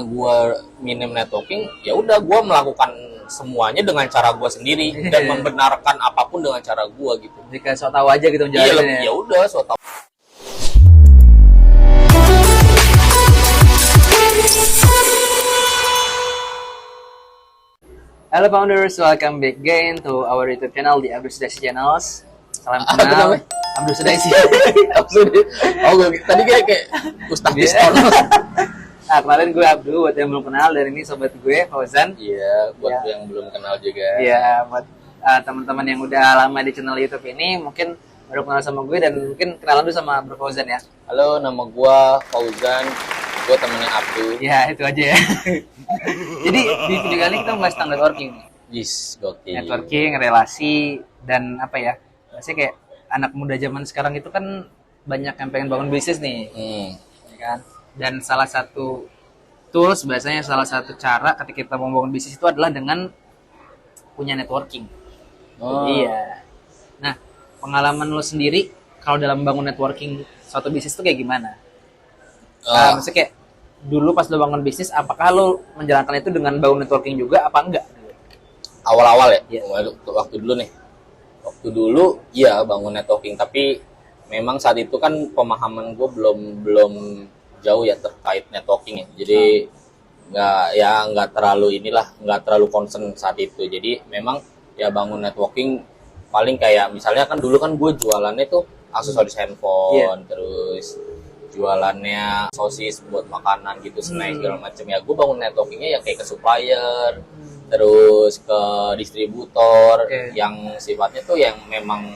gue minim networking, ya udah gue melakukan semuanya dengan cara gue sendiri dan membenarkan apapun dengan cara gue gitu. Jika so tahu aja gitu Iya, menjalaninnya. ya udah so tau. Halo founders, welcome back again to our YouTube channel di Abdul Sudaisi Channels. Salam kenal. Abdul Sudaisi. Tadi kayak Ustadz Diskon. Nah, kemarin gue Abdul, buat yang belum kenal, dan ini sobat gue Fauzan. Iya, buat yang belum kenal juga. Iya, buat teman-teman yang udah lama di channel YouTube ini mungkin baru kenal sama gue dan mungkin kenalan dulu sama Bro Fauzan ya. Halo, nama gue Fauzan. Gue temennya Abdul. Ya, itu aja ya. Jadi di video kali kita membahas tentang networking. Yes, gokil. Networking, relasi, dan apa ya? Biasanya kayak anak muda zaman sekarang itu kan banyak yang pengen bangun bisnis nih. Ya kan? Dan salah satu tools, biasanya salah satu cara ketika kita mau bangun bisnis itu adalah dengan punya networking. Oh. Iya. Nah, pengalaman lo sendiri kalau dalam bangun networking suatu bisnis itu kayak gimana? Maksudnya kayak dulu pas lo bangun bisnis, apakah lo menjalankan itu dengan bangun networking juga apa enggak? Awal-awal ya? Iya. Waktu dulu nih. Waktu dulu iya bangun networking, tapi memang saat itu kan pemahaman gue belum jauh ya terkait networking ya. Jadi nggak terlalu concern saat itu. Jadi memang ya bangun networking paling kayak misalnya kan dulu kan gue jualannya tuh aksesoris handphone, terus jualannya sosis buat makanan gitu, snack segala macam ya. Gue bangun networkingnya ya kayak ke supplier, terus ke distributor yang sifatnya tuh yang memang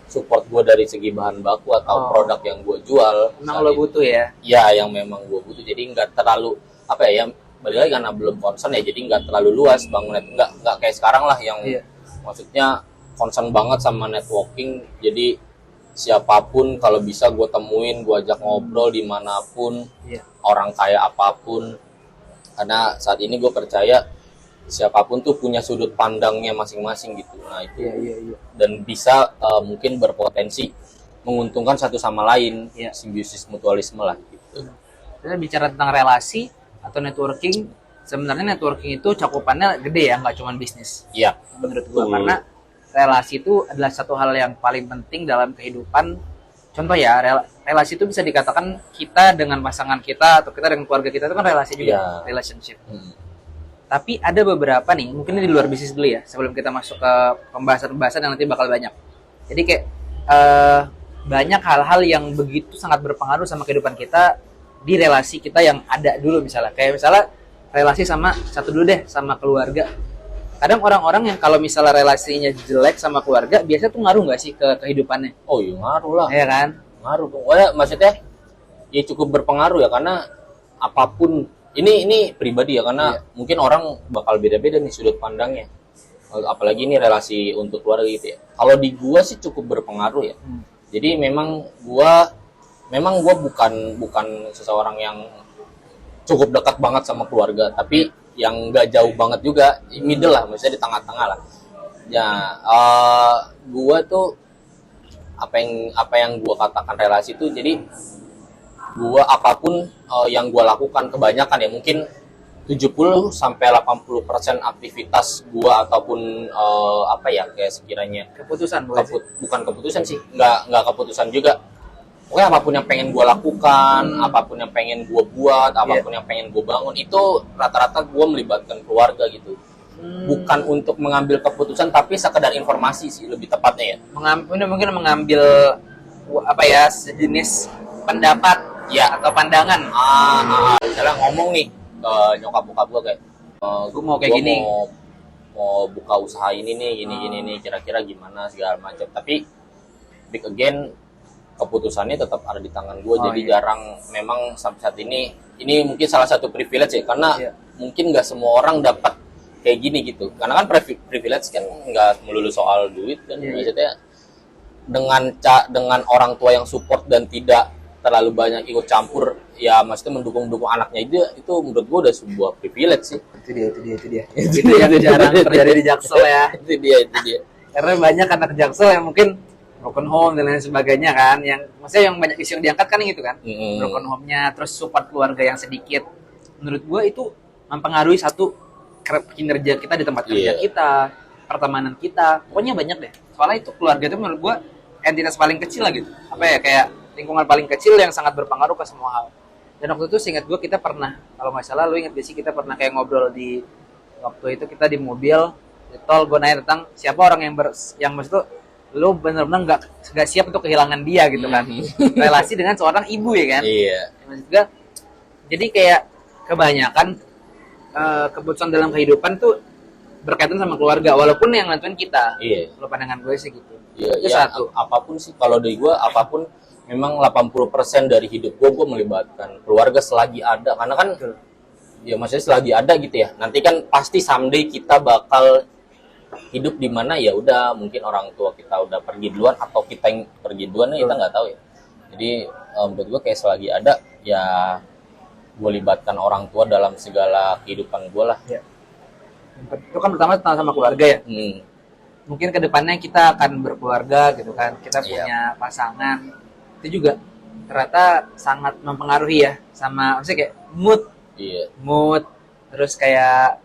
support gue dari segi bahan baku atau produk yang gue jual. Memang lo butuh ya? Ya, yang memang gue butuh. Jadi nggak terlalu apa ya, balik lagi karena belum concern ya, jadi nggak terlalu luas bangun nggak kayak sekarang lah yang maksudnya concern banget sama networking. Jadi siapapun kalau bisa gue temuin, gue ajak ngobrol dimanapun, orang kaya apapun. Karena saat ini gue percaya siapapun tuh punya sudut pandangnya masing-masing gitu. Nah itu dan bisa mungkin berpotensi menguntungkan satu sama lain, simbiosis mutualisme lah gitu. Kita bicara tentang relasi atau networking, sebenarnya networking itu cakupannya gede ya, nggak cuma bisnis. Iya, menurut gue, karena relasi itu adalah satu hal yang paling penting dalam kehidupan. Contoh ya, relasi itu bisa dikatakan kita dengan pasangan kita atau kita dengan keluarga kita itu kan relasi juga, relationship. Tapi ada beberapa nih, mungkin ini di luar bisnis dulu ya, sebelum kita masuk ke pembahasan-pembahasan yang nanti bakal banyak. Jadi kayak banyak hal-hal yang begitu sangat berpengaruh sama kehidupan kita di relasi kita yang ada dulu misalnya. Kayak misalnya relasi sama sama keluarga. Kadang orang-orang yang kalau misalnya relasinya jelek sama keluarga, biasanya tuh ngaruh nggak sih ke kehidupannya? Oh iya, ngaruh lah. Iya kan? Ngaruh dong. Maksudnya ya cukup berpengaruh ya, karena apapun ini pribadi ya, karena mungkin orang bakal beda-beda nih sudut pandangnya. Apalagi ini relasi untuk keluarga gitu ya. Kalau di gua sih cukup berpengaruh ya. Jadi memang gua bukan seseorang yang cukup dekat banget sama keluarga, tapi yang nggak jauh banget juga, middle lah, maksudnya di tengah-tengah lah. Ya, gua tuh apa yang gua katakan relasi itu, jadi gua apapun yang gua lakukan kebanyakan ya mungkin 70 sampai 80% aktivitas gua ataupun kayak sekiranya Keputusan bukan keputusan sih, nggak keputusan juga. Pokoknya apapun yang pengen gue lakukan, apapun yang pengen gue buat, apapun yang pengen gue bangun, itu rata-rata gue melibatkan keluarga gitu. Bukan untuk mengambil keputusan, tapi sekedar informasi sih lebih tepatnya ya. Mungkin mengambil sejenis pendapat atau pandangan. Misalnya ngomong nih ke nyokap bokap gue kayak, gue mau kayak gini, mau buka usaha ini nih, gini nih, kira-kira gimana segala macam. Tapi big again, keputusannya tetap ada di tangan gue. Jadi jarang, memang sampai saat ini mungkin salah satu privilege ya, karena mungkin nggak semua orang dapat kayak gini gitu. Karena kan privilege kan nggak melulu soal duit kan. Maksudnya dengan orang tua yang support dan tidak terlalu banyak ikut campur, ya maksudnya mendukung anaknya, itu menurut gue udah sebuah privilege sih. Itu dia. Itu yang jarang terjadi di Jaksel ya. Itu dia. Karena banyak anak Jaksel yang mungkin broken home dan lain sebagainya kan, yang maksudnya yang banyak isu yang diangkat kan gitu kan, broken home-nya, terus support keluarga yang sedikit. menurut gue itu mempengaruhi satu kinerja kita di tempat kerja kita, pertemanan kita, pokoknya banyak deh. Soalnya itu keluarga itu menurut gue entitas paling kecil lah gitu. Apa ya, kayak lingkungan paling kecil yang sangat berpengaruh ke semua hal. Dan waktu itu seingat gue kita pernah, kalau nggak salah lu ingat gak sih, kita pernah kayak ngobrol di waktu itu kita di mobil di tol, gue nanya tentang siapa orang yang maksud tuh lu benar-benar nggak siap untuk kehilangan dia gitu kan. Relasi dengan seorang ibu ya kan. Iya. Maksud gue, jadi kayak kebanyakan keputusan dalam kehidupan tuh berkaitan sama keluarga, walaupun yang nentuin kita. Iya. Kalau pandangan gue sih gitu. Iya, Itu ya, satu. apapun sih kalau dari gue, apapun memang 80% dari hidup gue melibatkan keluarga selagi ada. Karena kan ya maksudnya selagi ada gitu ya. Nanti kan pasti someday kita bakal hidup di mana ya udah mungkin orang tua kita udah pergi duluan atau kita yang pergi duluan, kita nggak tahu ya. Jadi menurut gue kayak selagi ada ya gue libatkan orang tua dalam segala kehidupan gue lah. Ya. Itu kan pertama tentang sama keluarga ya. Mungkin kedepannya kita akan berkeluarga gitu kan, kita punya pasangan, itu juga ternyata sangat mempengaruhi ya sama maksudnya kayak mood, terus kayak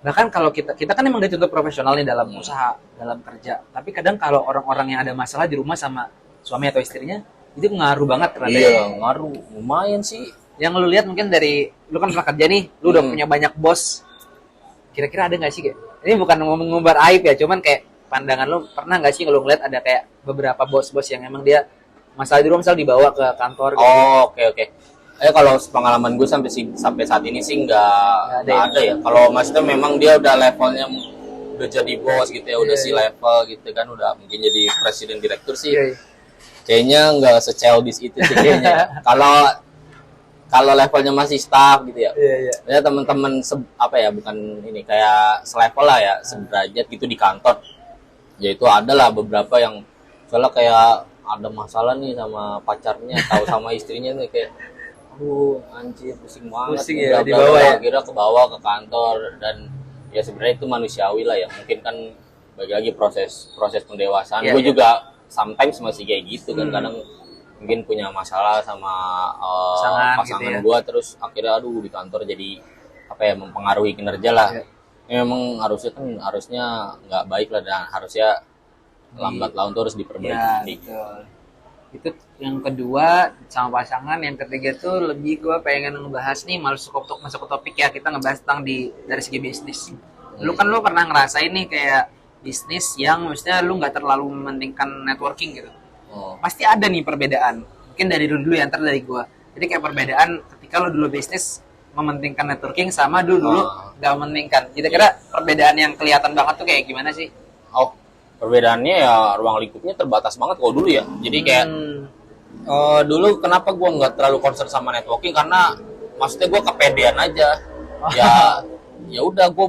bahkan kalau kita kan emang dituntut profesional nih dalam usaha, dalam kerja, tapi kadang kalau orang-orang yang ada masalah di rumah sama suami atau istrinya itu ngaruh banget ternyata. Iya, ngaruh lumayan sih. Yang lu lihat mungkin dari lu kan pernah kerja nih, lu udah punya banyak bos, kira-kira ada nggak sih kayak ini bukan mengumbar aib ya, cuman kayak pandangan lu pernah nggak sih lu ngeliat ada kayak beberapa bos-bos yang emang dia masalah di rumah misal dibawa ke kantor gitu. Oke. Kalau pengalaman gue sampai saat ini sih nggak ada ya. Kalau maksudnya memang dia udah levelnya udah jadi bos gitu ya, udah si level gitu kan, udah mungkin jadi presiden direktur sih. Kayaknya nggak se-childish itu sih kayaknya. Kalau levelnya masih staff gitu ya. Ya teman-teman bukan ini kayak selevel lah ya, sederajat gitu di kantor. Ya itu adalah beberapa yang soalnya kayak ada masalah nih sama pacarnya atau sama istrinya nih kayak anjir pusing banget. Pusing ya, dibawa ya. Akhirnya ke bawah ke kantor, dan ya sebenarnya itu manusiawi lah ya. Mungkin kan bagi lagi proses pendewasaan. Gue juga sometimes masih kayak gitu kan, kadang mungkin punya masalah sama pasangan gitu ya. Gue, terus akhirnya di kantor jadi mempengaruhi kinerja lah. Memang harusnya nggak baik lah, dan harusnya lambat laun tuh harus diperbaiki. Itu yang kedua sama pasangan. Yang ketiga tuh lebih gue pengen ngebahas nih, masuk ke topik ya, kita ngebahas tentang dari segi bisnis. Lu pernah ngerasain nih kayak bisnis yang maksudnya lu nggak terlalu mementingkan networking gitu. Pasti ada nih perbedaan. Mungkin dari dulu ya, ntar dari gue. Jadi kayak perbedaan ketika lu dulu bisnis mementingkan networking sama dulu nggak mementingkan. Kira-kira perbedaan yang kelihatan banget tuh kayak gimana sih? Perbedaannya ya ruang lingkupnya terbatas banget kalau dulu ya. Jadi kayak dulu kenapa gue nggak terlalu concern sama networking, karena maksudnya gue kepedean aja. Ya udah gue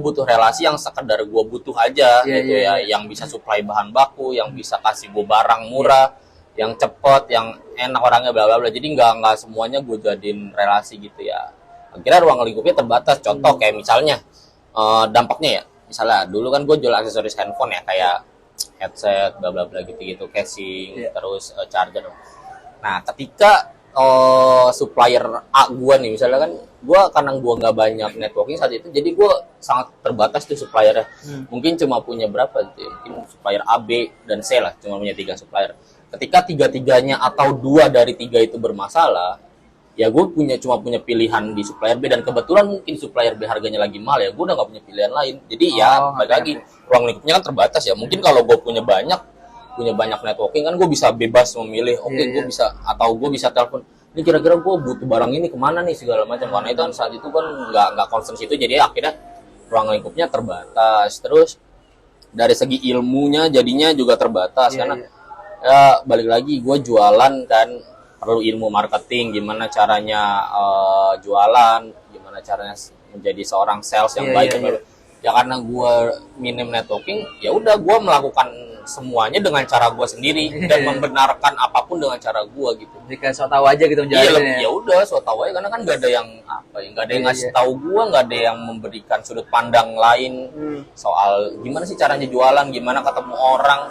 butuh relasi yang sekedar gue butuh aja gitu ya, yang bisa supply bahan baku, yang bisa kasih gue barang murah, yang cepet, yang enak orangnya, bla bla bla. Jadi nggak semuanya gue jadiin relasi gitu ya. Akhirnya ruang lingkupnya terbatas. Contoh kayak misalnya dampaknya ya, misalnya dulu kan gue jual aksesoris handphone ya, kayak headset, bla bla bla gitu, casing, terus charger. Nah ketika supplier A gue nih misalnya kan, karena gue nggak banyak networking saat itu, jadi gue sangat terbatas tuh suppliernya. Mungkin cuma punya berapa gitu, mungkin supplier A, B, dan C lah, cuma punya 3 supplier. Ketika 3-3-nya atau 2 dari 3 itu bermasalah, ya gue cuma punya pilihan di supplier B, dan kebetulan mungkin supplier B harganya lagi mahal, ya gue udah nggak punya pilihan lain. Jadi balik lagi ruang lingkupnya kan terbatas ya. Mungkin kalau gue punya banyak networking kan, gue bisa bebas memilih. Gue bisa, atau gue bisa telepon, ini kira-kira gue butuh barang ini kemana nih segala macam. Karena itu kan saat itu kan nggak concern situ, jadi akhirnya ruang lingkupnya terbatas. Terus dari segi ilmunya jadinya juga terbatas, karena ya balik lagi gue jualan kan, perlu ilmu marketing, gimana caranya jualan, gimana caranya menjadi seorang sales yang baik. Ya karena gue minim networking, ya udah gue melakukan semuanya dengan cara gue sendiri dan membenarkan apapun dengan cara gue gitu. Jika so tahu aja gitu menjalannya. Ya udah so tahu aja, karena kan gak ada yang nggak ada yang ngasih tahu gue, nggak ada yang memberikan sudut pandang lain soal gimana sih caranya jualan, gimana ketemu orang,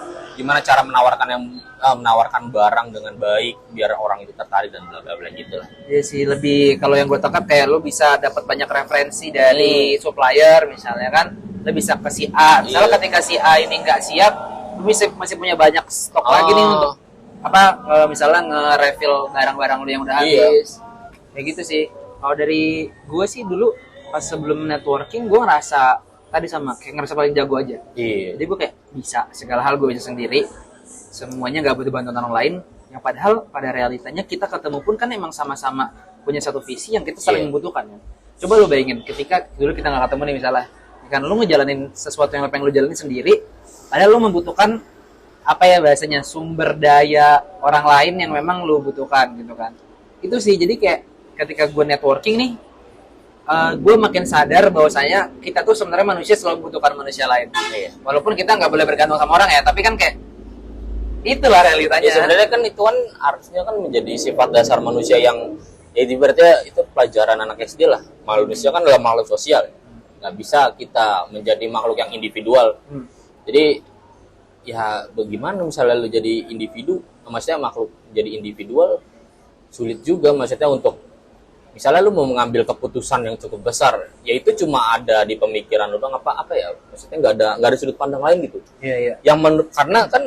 gimana cara menawarkan barang dengan baik biar orang itu tertarik dan bla bla bla gitu lah. Iya sih, lebih kalau yang gue tangkap kayak lu bisa dapat banyak referensi dari supplier misalnya kan, lu bisa ke si A. Misalnya ketika si A ini nggak siap, lu masih punya banyak stok lagi nih untuk misalnya nge-refill barang-barang lu yang udah habis. Kayak gitu sih. Kalau dari gue sih dulu pas sebelum networking gue ngerasa tadi sama kayak ngerasa paling jago aja. Jadi gue kayak bisa segala hal gue bisa sendiri, semuanya nggak butuh bantuan orang lain. Yang padahal pada realitanya kita ketemu pun kan emang sama-sama punya satu visi yang kita saling membutuhkan ya. Coba lu bayangin ketika dulu kita nggak ketemu nih misalnya, kan lu ngejalanin sesuatu yang pengen lu jalanin sendiri, padahal lu membutuhkan apa ya bahasanya sumber daya orang lain yang memang lu butuhkan gitu kan. Itu sih, jadi kayak ketika gue networking nih, gue makin sadar bahwasanya kita tuh sebenarnya manusia selalu membutuhkan manusia lain. Walaupun kita nggak boleh bergantung sama orang ya, tapi kan kayak itulah realitanya. Ya, sebenarnya kan itu kan harusnya kan menjadi sifat dasar manusia yang ya ibaratnya itu pelajaran anak SD lah. Manusia kan adalah makhluk sosial. Nggak bisa kita menjadi makhluk yang individual. Jadi ya bagaimana misalnya lu jadi individu, maksudnya makhluk jadi individual sulit juga maksudnya untuk misalnya lu mau mengambil keputusan yang cukup besar, ya itu cuma ada di pemikiran lu doang apa ya, maksudnya nggak ada sudut pandang lain gitu. Yang karena kan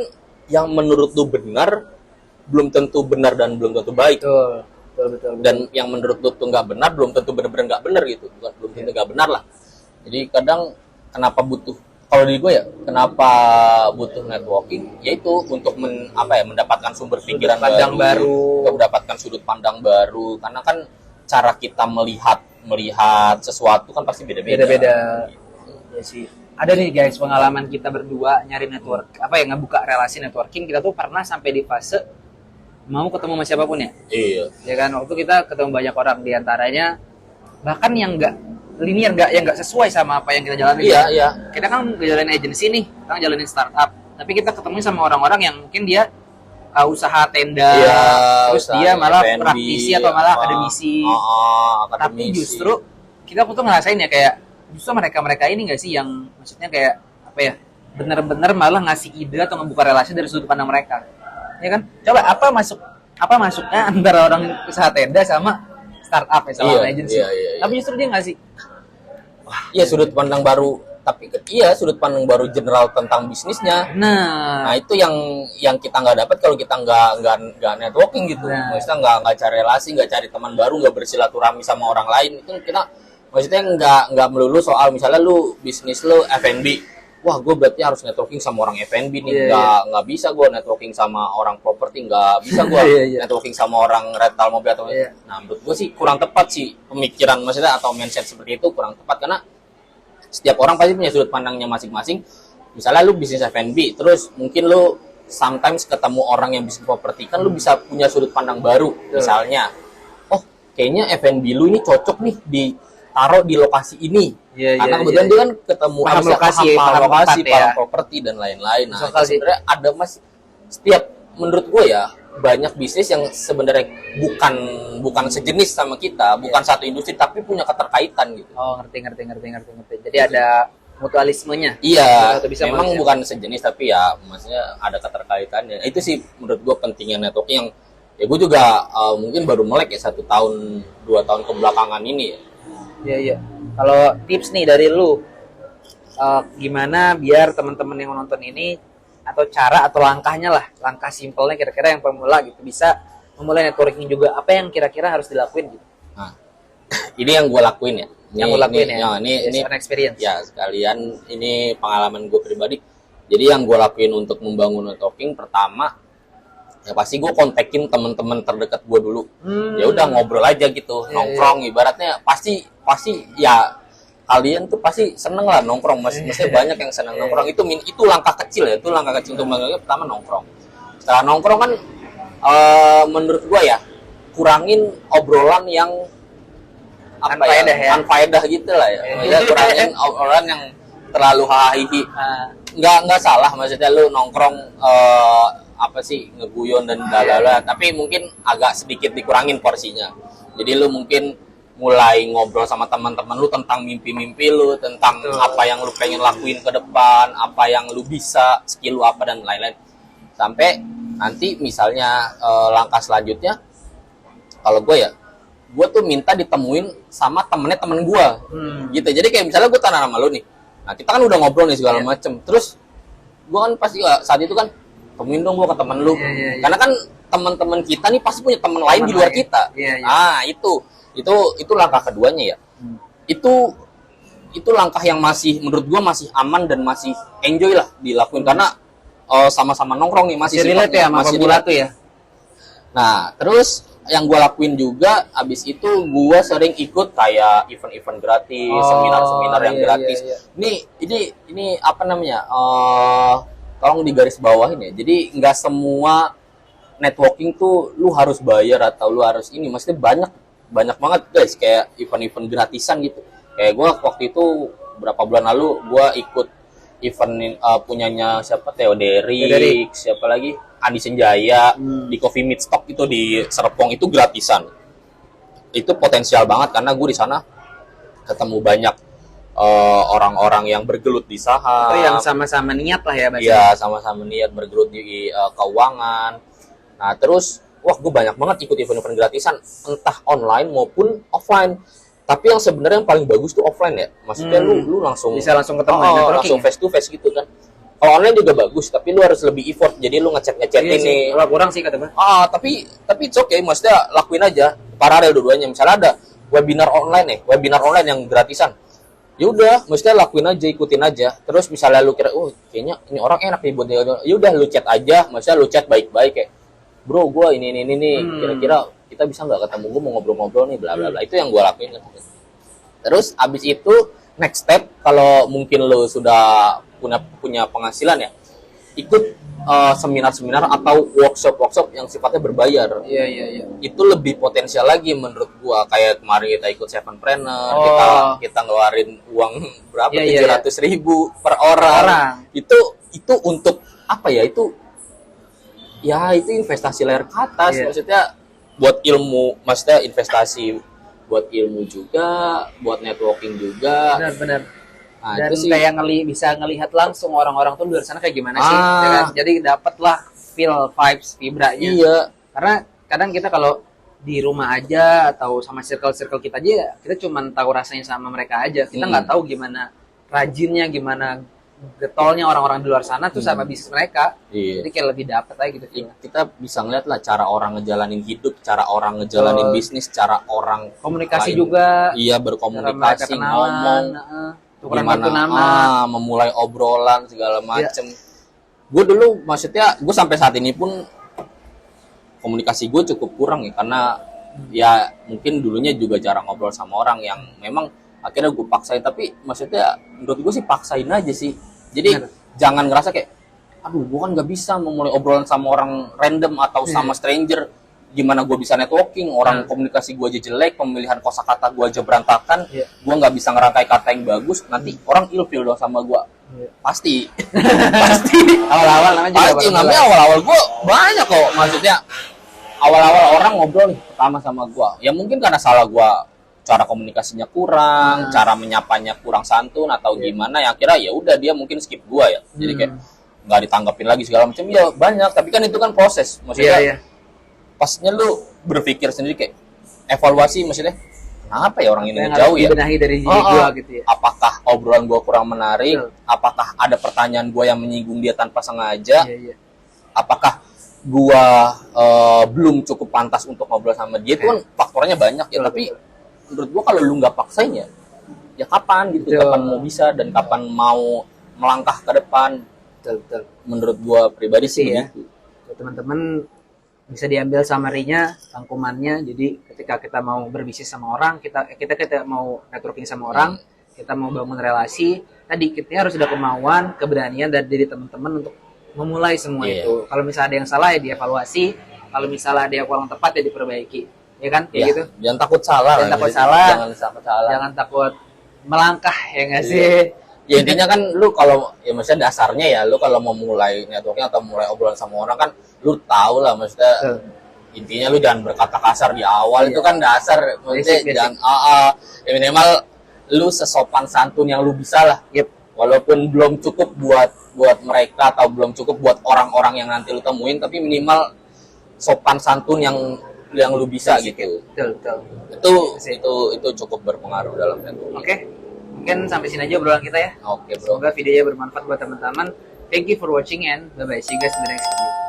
yang menurut lu benar belum tentu benar dan belum tentu baik. Betul. Dan yang menurut lu tuh nggak benar belum tentu benar-benar nggak benar gitu, belum tentu nggak benar lah. Jadi kadang kenapa butuh, kalau di gue ya kenapa butuh networking, yaitu untuk mendapatkan sumber pikiran baru, mendapatkan sudut pandang baru, karena kan cara kita melihat sesuatu kan pasti beda-beda. Ya sih. Ada nih guys pengalaman kita berdua nyari network, ngebuka relasi networking. Kita tuh pernah sampai di fase mau ketemu sama siapapun ya. Iya. Ya kan waktu kita ketemu banyak orang, diantaranya bahkan yang nggak linear, yang nggak sesuai sama apa yang kita jalani. Iya. Kita kan ngejalanin agency nih, kita ngejalanin startup, tapi kita ketemu sama orang-orang yang mungkin dia usaha tenda, terus dia malah praktisi atau malah akademisi. Tapi justru kita tuh ngerasain ya kayak justru mereka ini nggak sih yang maksudnya kayak bener-bener malah ngasih ide atau ngebuka relasi dari sudut pandang mereka, ya kan? Coba apa masuknya antara orang usaha tenda sama startup ya, sama agency? Tapi justru dia ngasih sudut pandang baru. Tapi sudut pandang baru general tentang bisnisnya. Nah itu yang kita nggak dapat kalau kita nggak networking gitu. Maksudnya nggak cari relasi, nggak cari teman baru, nggak bersilaturahmi sama orang lain. Itu kita maksudnya nggak melulu soal misalnya lu bisnis lu F&B. Wah, gue berarti harus networking sama orang F&B nih. Nggak bisa gue networking sama orang properti, nggak bisa gue networking sama orang rental mobil atau. Nah menurut gue sih kurang tepat sih pemikiran maksudnya atau mindset seperti itu kurang tepat, karena setiap orang pasti punya sudut pandangnya masing-masing. Misalnya lu bisnis F&B, terus mungkin lu sometimes ketemu orang yang bisnis properti, kan lu bisa punya sudut pandang baru. Misalnya, kayaknya F&B lu ini cocok nih ditaruh di lokasi ini. Karena kebetulan dia kan ketemu paham lokasi, paham properti dan lain-lain. Nah, sebenarnya ada setiap menurut gue ya banyak bisnis yang sebenarnya bukan sejenis sama kita, bukan satu industri tapi punya keterkaitan gitu. Ngerti. Jadi ada mutualismenya. Iya, memang bukan sejenis tapi ya maksudnya ada keterkaitannya. Itu sih menurut gue pentingnya networking yang ya gue juga mungkin baru melek ya 1 tahun 2 tahun kebelakangan ini ya. Iya. Kalau tips nih dari lu, gimana biar teman-teman yang nonton ini atau cara atau langkah simpelnya kira-kira yang pemula gitu bisa memulai networking juga, apa yang kira-kira harus dilakuin gitu? Nah, ini yang gue lakuin ya. Ini experience. Ya sekalian ini pengalaman gue pribadi. Jadi yang gue lakuin untuk membangun networking, pertama ya pasti gue kontakin teman-teman terdekat gue dulu. Ya udah ngobrol aja gitu, nongkrong ibaratnya pasti ya. Kalian tuh pasti seneng lah nongkrong, maksudnya banyak yang seneng nongkrong. Itu langkah kecil ya, itu langkah kecil untuk mengenalnya. Pertama nongkrong. Setelah nongkrong kan menurut gua ya kurangin obrolan yang faedah gitu lah ya. Maksudnya kurangin obrolan yang terlalu hahihi. Nggak salah maksudnya lu nongkrong ngeguyon dan lalala, tapi mungkin agak sedikit dikurangin porsinya. Jadi lu mungkin mulai ngobrol sama teman-teman lu tentang mimpi-mimpi lu, tentang apa yang lu pengen lakuin ke depan, apa yang lu bisa, skill lu apa dan lain-lain. sampai nanti misalnya langkah selanjutnya kalau gue tuh minta ditemuin sama temennya temen gue gitu. Jadi kayak misalnya gue tanya sama lu nih, nah kita kan udah ngobrol nih segala macem, terus gue kan pasti saat itu kan temuin dong gue ke temen lu, karena kan teman-teman kita nih pasti punya teman lain di luar kita. Ah itu langkah keduanya ya. Itu langkah yang masih menurut gue masih aman dan masih enjoy lah dilakuin karena sama-sama nongkrong nih masih relate ya sama pemula tuh ya. Nah terus yang gue lakuin juga abis itu gue sering ikut kayak event-event gratis, seminar-seminar yang gratis. Ini apa namanya? Tolong digaris bawahin ya. Jadi nggak semua networking tuh lu harus bayar atau lu harus ini. Maksudnya banyak banget guys kayak event-event gratisan gitu. Kayak gue waktu itu berapa bulan lalu gue ikut event punyanya siapa, Theo Derek, siapa lagi, Andi Senjaya di Coffee Meet Stock itu di Serpong, itu gratisan. Itu potensial banget karena gue di sana ketemu banyak orang-orang yang bergelut di saham. Itu yang sama-sama niat lah ya, Mas. Iya, sama-sama niat bergelut di keuangan. Nah terus gue banyak banget ikut event-event gratisan entah online maupun offline. Tapi yang sebenarnya yang paling bagus tuh offline ya. Maksudnya lu langsung bisa langsung ketemu, langsung face to face gitu kan. Kalau online juga bagus, tapi lu harus lebih effort. Jadi lu ngechat ini. Kalau kurang sih kata gue. Tapi it's okay, maksudnya lakuin aja. Paralel dua-duanya. Misalnya ada webinar online yang gratisan. Ya udah, maksudnya lakuin aja, ikutin aja. Terus misalnya lu kira, kayaknya ini orang enak nih buat dia. Ya udah lu chat aja, maksudnya lu chat baik-baik kayak, bro, gue ini nih, kira-kira kita bisa nggak ketemu, gue mau ngobrol-ngobrol nih, bla bla bla. Itu yang gue lakuin. Terus abis itu next step, kalau mungkin lo sudah punya penghasilan ya, ikut seminar-seminar atau workshop yang sifatnya berbayar. Iya. Itu lebih potensial lagi menurut gue. Kayak kemarin kita ikut Sevenpreneur, kita ngeluarin uang berapa, 700.000 per orang. Itu untuk apa ya? Itu investasi layar ke atas, maksudnya buat ilmu, maksudnya investasi buat ilmu juga, buat networking juga. Benar. Nah, dan itu sih kayak bisa ngelihat langsung orang-orang tuh di luar sana kayak gimana sih, ya kan? Jadi dapatlah feel vibes, vibranya. Iya. Karena kadang kita kalau di rumah aja atau sama circle kita aja, kita cuma tahu rasanya sama mereka aja. Kita nggak tahu gimana rajinnya, gimana getolnya orang-orang di luar sana tuh sama bisnis mereka. Jadi kayak lebih dapet aja gitu. Kita bisa ngeliat lah cara orang ngejalanin hidup, cara orang ngejalanin bisnis, cara orang komunikasi juga. Iya, berkomunikasi, ngomong, gimana memulai obrolan segala macem. Gue dulu maksudnya gue sampai saat ini pun komunikasi gue cukup kurang ya, karena ya mungkin dulunya juga jarang ngobrol sama orang yang memang akhirnya gue paksain. Tapi maksudnya menurut gue sih paksain aja sih. Jadi jangan ngerasa kayak, aduh gue kan gak bisa memulai obrolan sama orang random atau sama stranger. Gimana gue bisa networking, orang komunikasi gue aja jelek, pemilihan kosakata gue aja berantakan, gue gak bisa ngerangkai kata yang bagus, nanti orang ilfil dong sama gue. Pasti. Awal-awal namanya awal-awal gue banyak kok, maksudnya awal-awal orang ngobrol nih pertama sama gue. Ya mungkin karena salah gue, cara komunikasinya kurang, cara menyapanya kurang santun atau gimana, yang kira ya udah dia mungkin skip gua ya. Jadi kayak nggak ditanggapin lagi segala macam. Ya banyak, tapi kan itu kan proses. Maksudnya pasnya lu berpikir sendiri kayak evaluasi, maksudnya kenapa ya orang ini jauh ya? Benahi dari diri gua gitu ya. Apakah obrolan gua kurang menarik? Apakah ada pertanyaan gua yang menyinggung dia tanpa sengaja? Apakah gua belum cukup pantas untuk ngobrol sama dia? Itu kan faktornya banyak ya. Tapi menurut gua kalau lu nggak paksain ya kapan gitu, kapan mau bisa dan kapan mau melangkah ke depan. Betul. Menurut gua pribadi sih ya. begitu. Teman-teman bisa diambil summary-nya, rangkumannya. Jadi ketika kita mau berbisnis sama orang, kita mau networking sama orang, kita mau bangun relasi, tadi kita harus ada kemauan, keberanian dari diri teman-teman untuk memulai semua itu. Kalau misalnya ada yang salah ya dievaluasi, kalau misalnya ada yang kurang tepat ya diperbaiki. Ya kan, kayak gitu. Jangan takut salah. Jangan takut melangkah, ya nggak sih? Ya intinya kan lu kalau ya maksudnya dasarnya ya lu kalau mau mulai networking atau mulai obrolan sama orang kan lu tahu lah, maksudnya intinya lu jangan berkata kasar di awal. Itu kan dasar, maksudnya jangan ya minimal lu sesopan santun yang lu bisa lah. walaupun belum cukup buat mereka atau belum cukup buat orang-orang yang nanti lu temuin, tapi minimal sopan santun yang lu bisa gitu. Betul. Itu cukup berpengaruh dalam networking. Oke. Mungkin sampai sini aja obrolan kita ya. Oke, bro. Semoga videonya bermanfaat buat teman-teman. Thank you for watching and bye bye. See you guys in the next video.